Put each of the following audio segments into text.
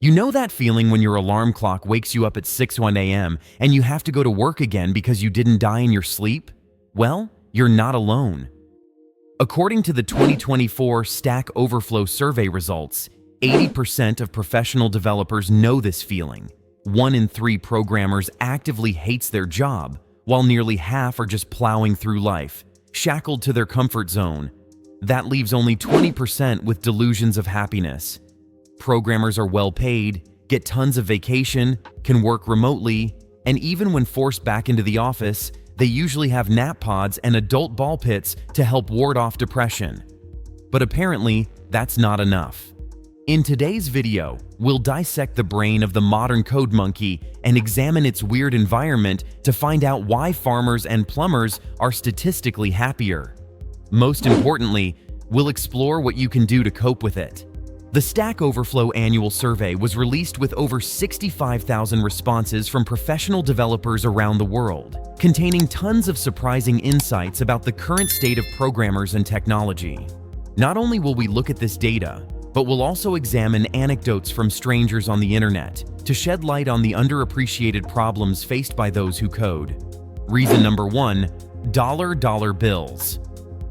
You know that feeling when your alarm clock wakes you up at 6:01 a.m. and you have to go to work again because you didn't die in your sleep? Well, you're not alone. According to the 2024 Stack Overflow survey results, 80% of professional developers know this feeling. 1 in 3 programmers actively hates their job, while nearly half are just plowing through life, shackled to their comfort zone. That leaves only 20% with delusions of happiness. Programmers are well paid, get tons of vacation, can work remotely, and even when forced back into the office, they usually have nap pods and adult ball pits to help ward off depression. But apparently, that's not enough. In today's video, we'll dissect the brain of the modern code monkey and examine its weird environment to find out why farmers and plumbers are statistically happier. Most importantly, we'll explore what you can do to cope with it. The Stack Overflow annual survey was released with over 65,000 responses from professional developers around the world, containing tons of surprising insights about the current state of programmers and technology. Not only will we look at this data, but we'll also examine anecdotes from strangers on the internet to shed light on the underappreciated problems faced by those who code. Reason number 1, dollar bills.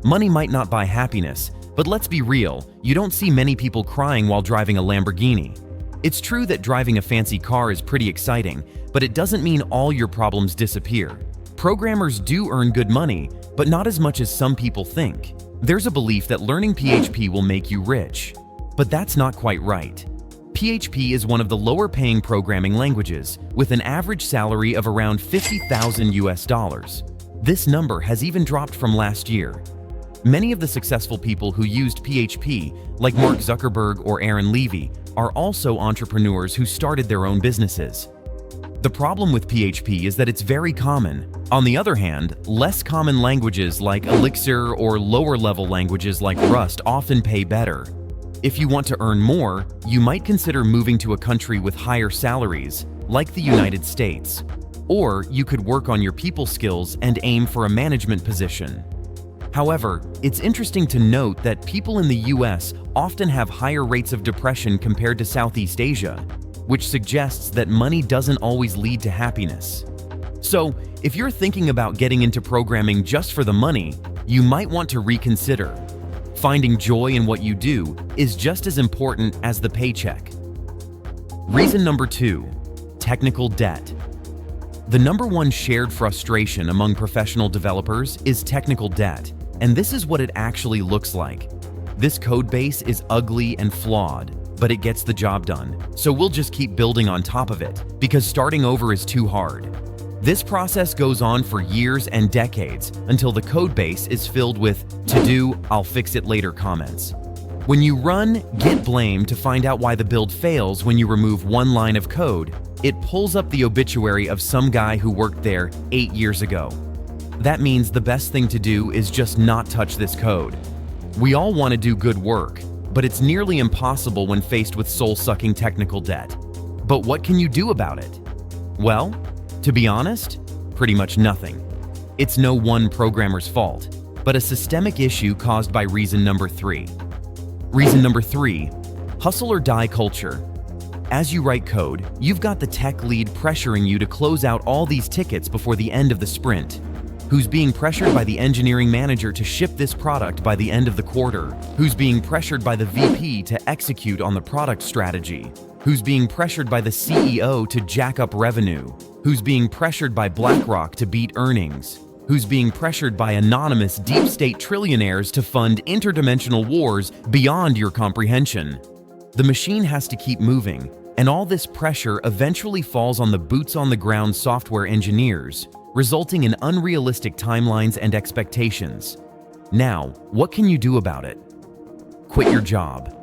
Money might not buy happiness, but let's be real, you don't see many people crying while driving a Lamborghini. It's true that driving a fancy car is pretty exciting, but it doesn't mean all your problems disappear. Programmers do earn good money, but not as much as some people think. There's a belief that learning PHP will make you rich, but that's not quite right. PHP is one of the lower-paying programming languages, with an average salary of around $50,000 US. This number has even dropped from last year. Many of the successful people who used PHP, like Mark Zuckerberg or Aaron Levy, are also entrepreneurs who started their own businesses. The problem with PHP is that it's very common. On the other hand, less common languages like Elixir or lower-level languages like Rust often pay better. If you want to earn more, you might consider moving to a country with higher salaries, like the United States. Or you could work on your people skills and aim for a management position. However, it's interesting to note that people in the US often have higher rates of depression compared to Southeast Asia, which suggests that money doesn't always lead to happiness. So, if you're thinking about getting into programming just for the money, you might want to reconsider. Finding joy in what you do is just as important as the paycheck. Reason number 2, technical debt. The number one shared frustration among professional developers is technical debt. And this is what it actually looks like. This code base is ugly and flawed, but it gets the job done. So we'll just keep building on top of it, because starting over is too hard. This process goes on for years and decades until the code base is filled with to-do, I'll fix it later comments. When you run git blame to find out why the build fails when you remove one line of code, it pulls up the obituary of some guy who worked there 8 years ago. That means the best thing to do is just not touch this code. We all want to do good work, but it's nearly impossible when faced with soul-sucking technical debt. But what can you do about it? Well, to be honest, pretty much nothing. It's no one programmer's fault, but a systemic issue caused by reason number 3. Reason number 3, hustle or die culture. As you write code, you've got the tech lead pressuring you to close out all these tickets before the end of the sprint. Who's being pressured by the engineering manager to ship this product by the end of the quarter? Who's being pressured by the VP to execute on the product strategy? Who's being pressured by the CEO to jack up revenue? Who's being pressured by BlackRock to beat earnings? Who's being pressured by anonymous deep state trillionaires to fund interdimensional wars beyond your comprehension? The machine has to keep moving, and all this pressure eventually falls on the boots-on-the-ground software engineers, resulting in unrealistic timelines and expectations. Now, what can you do about it? Quit your job.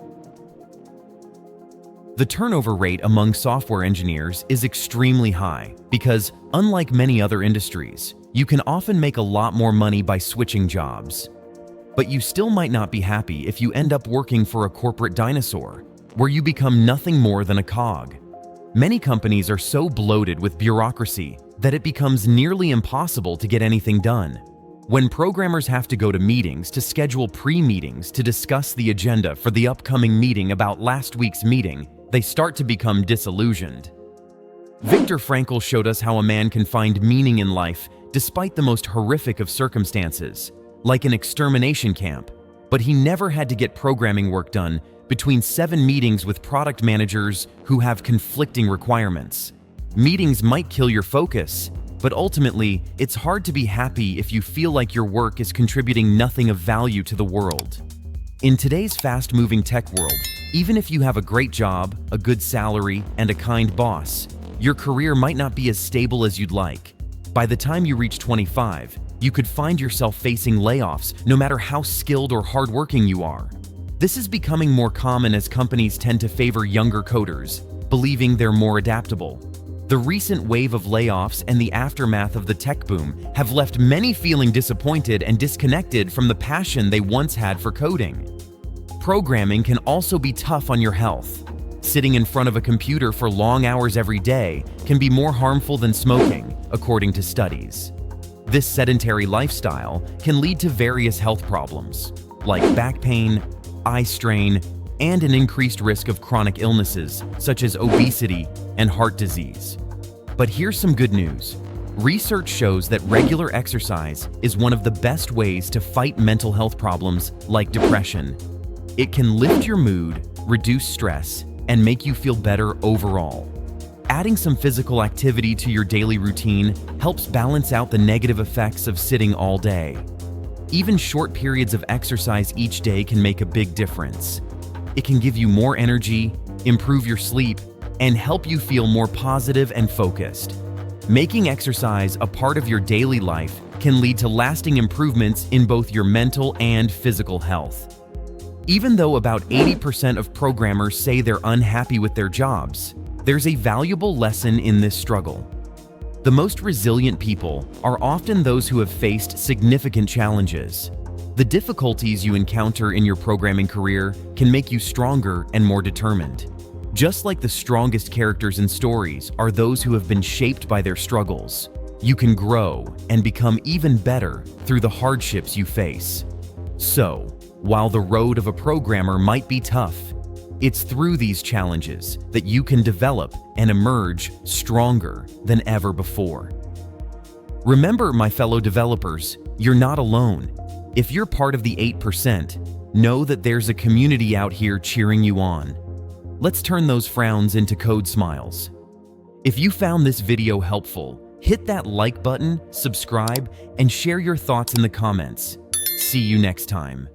The turnover rate among software engineers is extremely high because, unlike many other industries, you can often make a lot more money by switching jobs. But you still might not be happy if you end up working for a corporate dinosaur, where you become nothing more than a cog. Many companies are so bloated with bureaucracy that it becomes nearly impossible to get anything done. When programmers have to go to meetings to schedule pre-meetings to discuss the agenda for the upcoming meeting about last week's meeting, they start to become disillusioned. Viktor Frankl showed us how a man can find meaning in life despite the most horrific of circumstances, like an extermination camp, but he never had to get programming work done between 7 meetings with product managers who have conflicting requirements. Meetings might kill your focus, but ultimately, it's hard to be happy if you feel like your work is contributing nothing of value to the world. In today's fast-moving tech world, even if you have a great job, a good salary, and a kind boss, your career might not be as stable as you'd like. By the time you reach 25, you could find yourself facing layoffs no matter how skilled or hardworking you are. This is becoming more common as companies tend to favor younger coders, believing they're more adaptable. The recent wave of layoffs and the aftermath of the tech boom have left many feeling disappointed and disconnected from the passion they once had for coding. Programming can also be tough on your health. Sitting in front of a computer for long hours every day can be more harmful than smoking, according to studies. This sedentary lifestyle can lead to various health problems, like back pain, eye strain, and an increased risk of chronic illnesses such as obesity and heart disease. But here's some good news. Research shows that regular exercise is one of the best ways to fight mental health problems like depression. It can lift your mood, reduce stress, and make you feel better overall. Adding some physical activity to your daily routine helps balance out the negative effects of sitting all day. Even short periods of exercise each day can make a big difference. It can give you more energy, improve your sleep, and help you feel more positive and focused. Making exercise a part of your daily life can lead to lasting improvements in both your mental and physical health. Even though about 80% of programmers say they're unhappy with their jobs, there's a valuable lesson in this struggle. The most resilient people are often those who have faced significant challenges. The difficulties you encounter in your programming career can make you stronger and more determined. Just like the strongest characters in stories are those who have been shaped by their struggles, you can grow and become even better through the hardships you face. So, while the road of a programmer might be tough, it's through these challenges that you can develop and emerge stronger than ever before. Remember, my fellow developers, you're not alone. If you're part of the 8%, know that there's a community out here cheering you on. Let's turn those frowns into code smiles. If you found this video helpful, hit that like button, subscribe, and share your thoughts in the comments. See you next time.